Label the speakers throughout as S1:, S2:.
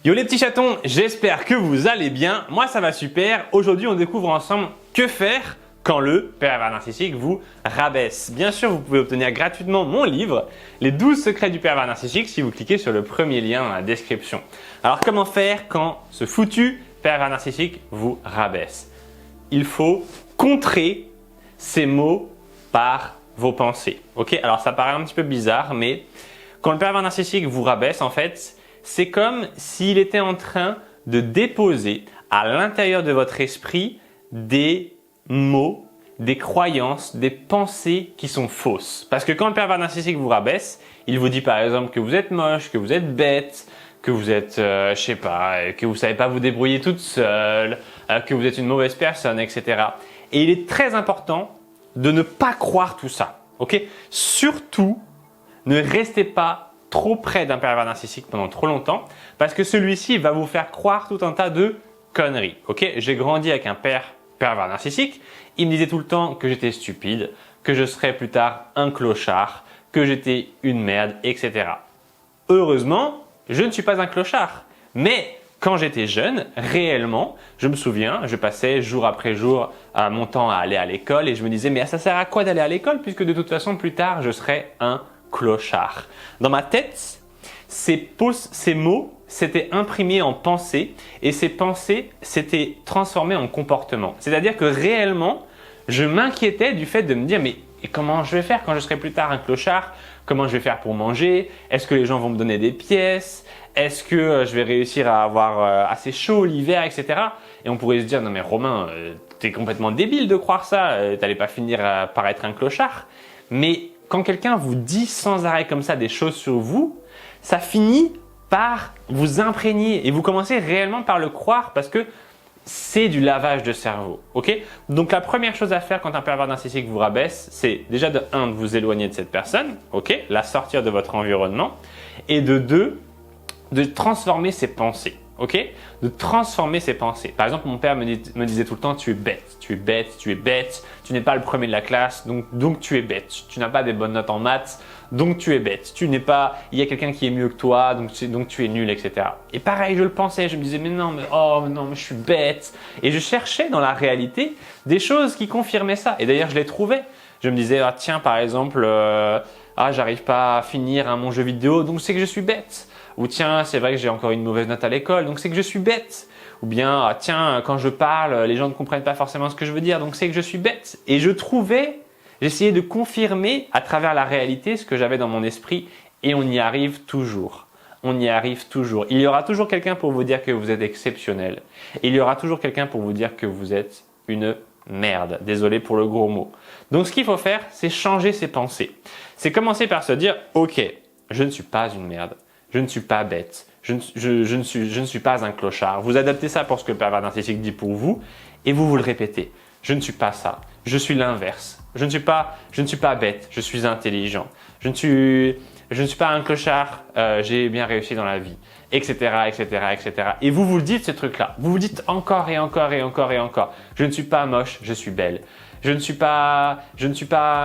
S1: Yo les petits chatons, j'espère que vous allez bien. Moi ça va super. Aujourd'hui on découvre ensemble que faire quand le pervers narcissique vous rabaisse. Bien sûr, vous pouvez obtenir gratuitement mon livre, Les 12 secrets du pervers narcissique, si vous cliquez sur le premier lien dans la description. Alors comment faire quand ce foutu pervers narcissique vous rabaisse? Il faut contrer ces mots par vos pensées. Ok? Alors ça paraît un petit peu bizarre, mais quand le pervers narcissique vous rabaisse, en fait, c'est comme s'il était en train de déposer à l'intérieur de votre esprit des mots, des croyances, des pensées qui sont fausses. Parce que quand le pervers narcissique vous rabaisse, il vous dit par exemple que vous êtes moche, que vous êtes bête, que vous êtes, je sais pas, que vous savez pas vous débrouiller toute seule, que vous êtes une mauvaise personne, etc. Et il est très important de ne pas croire tout ça. Ok? Surtout, ne restez pas trop près d'un pervers narcissique pendant trop longtemps parce que celui-ci va vous faire croire tout un tas de conneries. Ok? J'ai grandi avec un père pervers narcissique. Il me disait tout le temps que j'étais stupide, que je serais plus tard un clochard, que j'étais une merde, etc. Heureusement, je ne suis pas un clochard. Mais quand j'étais jeune, réellement, je me souviens, je passais jour après jour mon temps à aller à l'école et je me disais mais ça sert à quoi d'aller à l'école puisque de toute façon plus tard je serais un clochard. Dans ma tête, ces mots s'étaient imprimés en pensées et ces pensées s'étaient transformées en comportements. C'est-à-dire que réellement, je m'inquiétais du fait de me dire mais comment je vais faire quand je serai plus tard un clochard? Comment je vais faire pour manger? Est-ce que les gens vont me donner des pièces? Est-ce que je vais réussir à avoir assez chaud l'hiver, etc. Et on pourrait se dire non mais Romain, t'es complètement débile de croire ça, t'allais pas finir par être un clochard. Mais quand quelqu'un vous dit sans arrêt comme ça des choses sur vous, ça finit par vous imprégner et vous commencez réellement par le croire parce que c'est du lavage de cerveau. Ok? Donc la première chose à faire quand un pervers narcissique vous rabaisse, c'est déjà de 1 de vous éloigner de cette personne, ok? La sortir de votre environnement et de 2 de transformer ses pensées. Ok? De transformer ses pensées. Par exemple, mon père me disait tout le temps tu es bête, tu es bête, tu es bête, tu n'es pas le premier de la classe, donc tu es bête. Tu n'as pas des bonnes notes en maths, donc tu es bête. Tu n'es pas, il y a quelqu'un qui est mieux que toi, donc tu es nul, etc. Et pareil, je le pensais, je me disais mais non, mais je suis bête. Et je cherchais dans la réalité des choses qui confirmaient ça. Et d'ailleurs, je les trouvais. Je me disais ah tiens par exemple, j'arrive pas à finir mon jeu vidéo, donc c'est que je suis bête. Ou tiens, c'est vrai que j'ai encore une mauvaise note à l'école, donc c'est que je suis bête. Ou bien, tiens, quand je parle, les gens ne comprennent pas forcément ce que je veux dire, donc c'est que je suis bête. Et j'essayais de confirmer à travers la réalité ce que j'avais dans mon esprit et on y arrive toujours. On y arrive toujours. Il y aura toujours quelqu'un pour vous dire que vous êtes exceptionnel. Et il y aura toujours quelqu'un pour vous dire que vous êtes une merde. Désolé pour le gros mot. Donc ce qu'il faut faire, c'est changer ses pensées. C'est commencer par se dire, ok, je ne suis pas une merde. Je ne suis pas bête, je ne suis pas un clochard. Vous adaptez ça pour ce que le pervers narcissique dit pour vous et vous le répétez. Je ne suis pas ça, je suis l'inverse. Je ne suis pas bête, je suis intelligent. Je ne suis pas un clochard, j'ai bien réussi dans la vie, etc., etc., etc. Et vous le dites ce truc-là. Vous vous dites encore et encore et encore et encore. Je ne suis pas moche, je suis belle. Je ne suis pas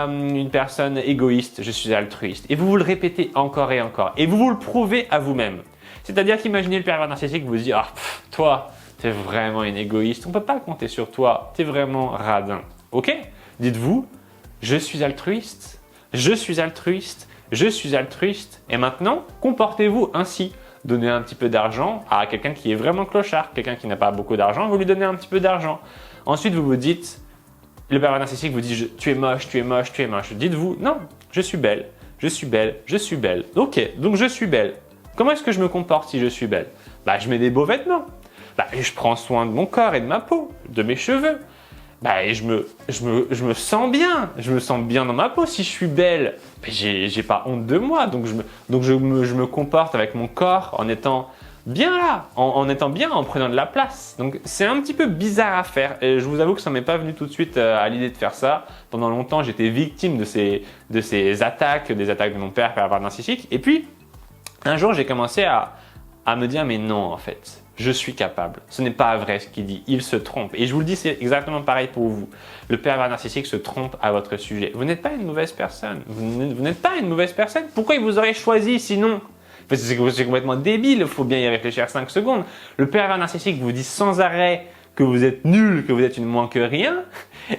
S1: une personne égoïste, je suis altruiste. Et vous le répétez encore et encore. Et vous le prouvez à vous-même. C'est-à-dire qu'imaginez le pervers narcissique vous dit « toi, t'es vraiment une égoïste, on ne peut pas compter sur toi, t'es vraiment radin. » Ok? Dites-vous « je suis altruiste, je suis altruiste, je suis altruiste. » Et maintenant, comportez-vous ainsi. Donnez un petit peu d'argent à quelqu'un qui est vraiment clochard. Quelqu'un qui n'a pas beaucoup d'argent, vous lui donnez un petit peu d'argent. Ensuite, vous vous dites le pervers narcissique vous dit tu es moche, tu es moche, tu es moche. Dites-vous non, je suis belle, je suis belle, je suis belle. Ok, donc je suis belle. Comment est-ce que je me comporte si je suis belle? Je mets des beaux vêtements. Je prends soin de mon corps et de ma peau, de mes cheveux. Et je me sens bien. Je me sens bien dans ma peau si je suis belle. J'ai pas honte de moi. Donc je me comporte avec mon corps en étant bien là, en étant bien, en prenant de la place. Donc c'est un petit peu bizarre à faire et je vous avoue que ça m'est pas venu tout de suite à l'idée de faire ça. Pendant longtemps, j'étais victime de ces attaques, des attaques de mon père pervers narcissique. Et puis, un jour, j'ai commencé à me dire mais non en fait, je suis capable. Ce n'est pas vrai ce qu'il dit, il se trompe. Et je vous le dis, c'est exactement pareil pour vous. Le pervers narcissique se trompe à votre sujet. Vous n'êtes pas une mauvaise personne. Vous n'êtes pas une mauvaise personne. Pourquoi il vous aurait choisi sinon? Enfin, c'est complètement débile, il faut bien y réfléchir 5 secondes. Le pervers narcissique vous dit sans arrêt que vous êtes nul, que vous êtes une moins que rien,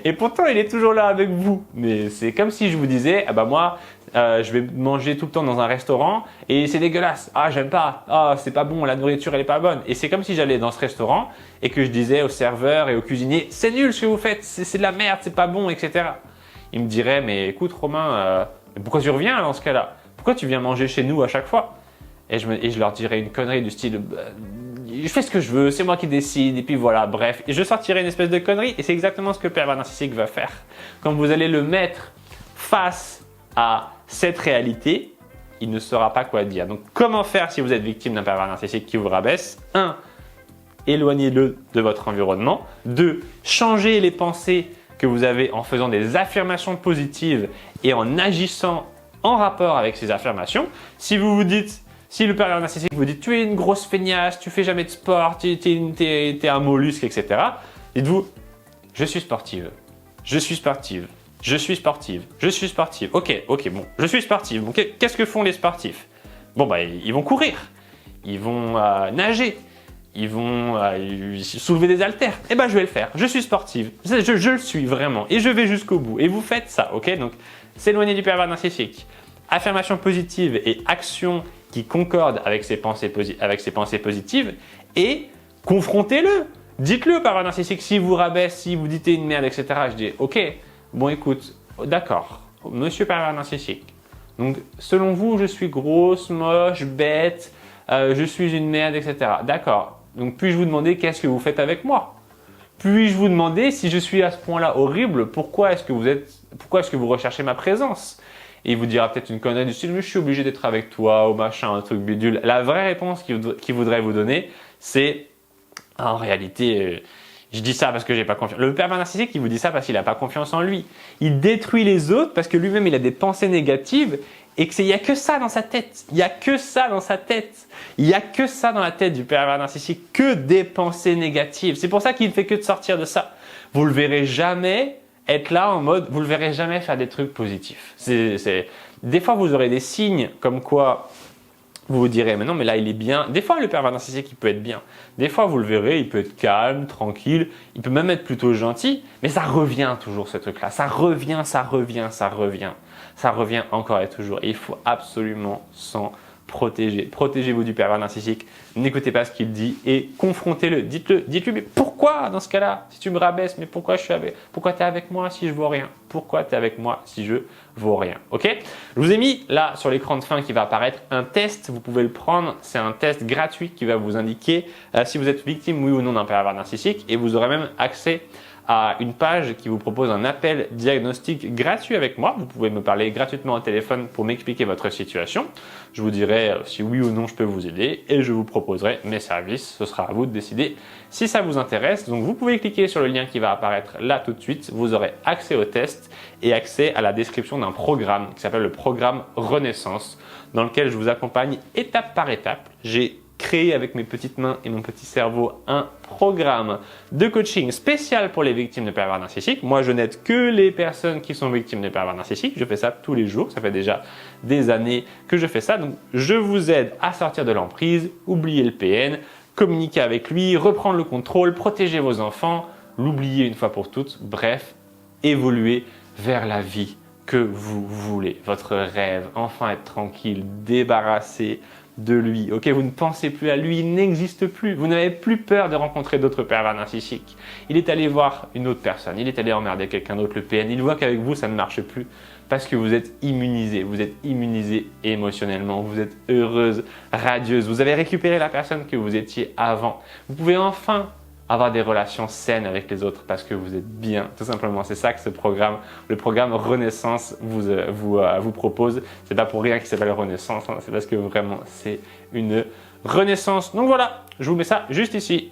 S1: et pourtant il est toujours là avec vous. Mais c'est comme si je vous disais, ah bah moi, je vais manger tout le temps dans un restaurant et c'est dégueulasse. Ah, j'aime pas. Ah, c'est pas bon, la nourriture elle est pas bonne. Et c'est comme si j'allais dans ce restaurant et que je disais au serveur et au cuisinier, c'est nul ce que vous faites, c'est de la merde, c'est pas bon, etc. Il me dirait, mais écoute Romain, pourquoi tu reviens dans ce cas-là? Pourquoi tu viens manger chez nous à chaque fois? Et je leur dirais une connerie du style, je fais ce que je veux, c'est moi qui décide, et puis voilà, bref. Et je sortirai une espèce de connerie, et c'est exactement ce que le pervers narcissique va faire. Quand vous allez le mettre face à cette réalité, il ne saura pas quoi dire. Donc comment faire si vous êtes victime d'un pervers narcissique qui vous rabaisse? 1. Éloignez-le de votre environnement. 2. Changez les pensées que vous avez en faisant des affirmations positives et en agissant en rapport avec ces affirmations. Si le pervers narcissique vous dit « tu es une grosse feignasse, tu fais jamais de sport, tu es un mollusque, etc. » Dites-vous « je suis sportive, je suis sportive, je suis sportive, je suis sportive. » Ok, bon, je suis sportive. Bon, qu'est-ce que font les sportifs? Bon, bah, ils vont courir, ils vont nager, ils vont soulever des haltères. Eh ben, je vais le faire. Je suis sportive. Je le suis vraiment. Et je vais jusqu'au bout. Et vous faites ça, ok? Donc, s'éloigner du pervers narcissique. Affirmation positive et action qui concorde avec ses pensées positives. Et confrontez-le. Dites-le au pervers narcissique. Si vous rabaisse, si vous dites une merde, etc. Je dis, ok, bon, écoute, d'accord, monsieur pervers narcissique. Donc, selon vous, je suis grosse, moche, bête, je suis une merde, etc. D'accord. Donc, puis-je vous demander qu'est-ce que vous faites avec moi? Puis-je vous demander si je suis à ce point-là horrible, pourquoi est-ce que vous recherchez ma présence? Et il vous dira peut-être une connerie du style, mais je suis obligé d'être avec toi, ou machin, un truc bidule. La vraie réponse qu'il voudrait vous donner, c'est en réalité, je dis ça parce que j'ai pas confiance. Le pervers narcissique, il vous dit ça parce qu'il n'a pas confiance en lui. Il détruit les autres parce que lui-même, il a des pensées négatives et qu'il n'y a que ça dans sa tête. Il n'y a que ça dans sa tête. Il n'y a que ça dans la tête du pervers narcissique, que des pensées négatives. C'est pour ça qu'il ne fait que de sortir de ça. Vous le verrez jamais être là en mode, vous le verrez jamais faire des trucs positifs. Des fois, vous aurez des signes comme quoi vous vous direz, mais non, mais là, il est bien. Des fois, le pervers narcissique, il peut être bien. Des fois, vous le verrez, il peut être calme, tranquille. Il peut même être plutôt gentil. Mais ça revient toujours, ce truc-là. Ça revient. Ça revient encore et toujours. Et il faut absolument s'en protéger. Protégez-vous du pervers narcissique. N'écoutez pas ce qu'il dit et confrontez-le. Dites-lui, mais pourquoi dans ce cas-là? Si tu me rabaisses, mais pourquoi tu es avec moi si je vaux rien? Pourquoi tu es avec moi si je vaux rien? Ok? Je vous ai mis là sur l'écran de fin qui va apparaître un test. Vous pouvez le prendre. C'est un test gratuit qui va vous indiquer si vous êtes victime, oui ou non, d'un pervers narcissique. Et vous aurez même accès à une page qui vous propose un appel diagnostic gratuit avec moi. Vous pouvez me parler gratuitement au téléphone pour m'expliquer votre situation. Je vous dirai si oui ou non je peux vous aider et je vous proposerai mes services. Ce sera à vous de décider si ça vous intéresse. Donc vous pouvez cliquer sur le lien qui va apparaître là tout de suite. Vous aurez accès au test et accès à la description d'un programme qui s'appelle le programme Renaissance, dans lequel je vous accompagne étape par étape. J'ai créé avec mes petites mains et mon petit cerveau un programme de coaching spécial pour les victimes de pervers narcissiques. Moi, je n'aide que les personnes qui sont victimes de pervers narcissiques. Je fais ça tous les jours. Ça fait déjà des années que je fais ça. Donc, je vous aide à sortir de l'emprise, oublier le PN, communiquer avec lui, reprendre le contrôle, protéger vos enfants, l'oublier une fois pour toutes. Bref, évoluer vers la vie que vous voulez. Votre rêve, enfin être tranquille, débarrassé de lui. Ok, vous ne pensez plus à lui, il n'existe plus. Vous n'avez plus peur de rencontrer d'autres pervers narcissiques. Il est allé voir une autre personne, il est allé emmerder quelqu'un d'autre, le PN. Il voit qu'avec vous, ça ne marche plus parce que vous êtes immunisé. Vous êtes immunisé émotionnellement. Vous êtes heureuse, radieuse. Vous avez récupéré la personne que vous étiez avant. Vous pouvez enfin avoir des relations saines avec les autres parce que vous êtes bien, tout simplement. C'est ça que le programme Renaissance vous propose. C'est pas pour rien qu'il s'appelle Renaissance, hein. C'est parce que vraiment c'est une renaissance. Donc voilà, je vous mets ça juste ici.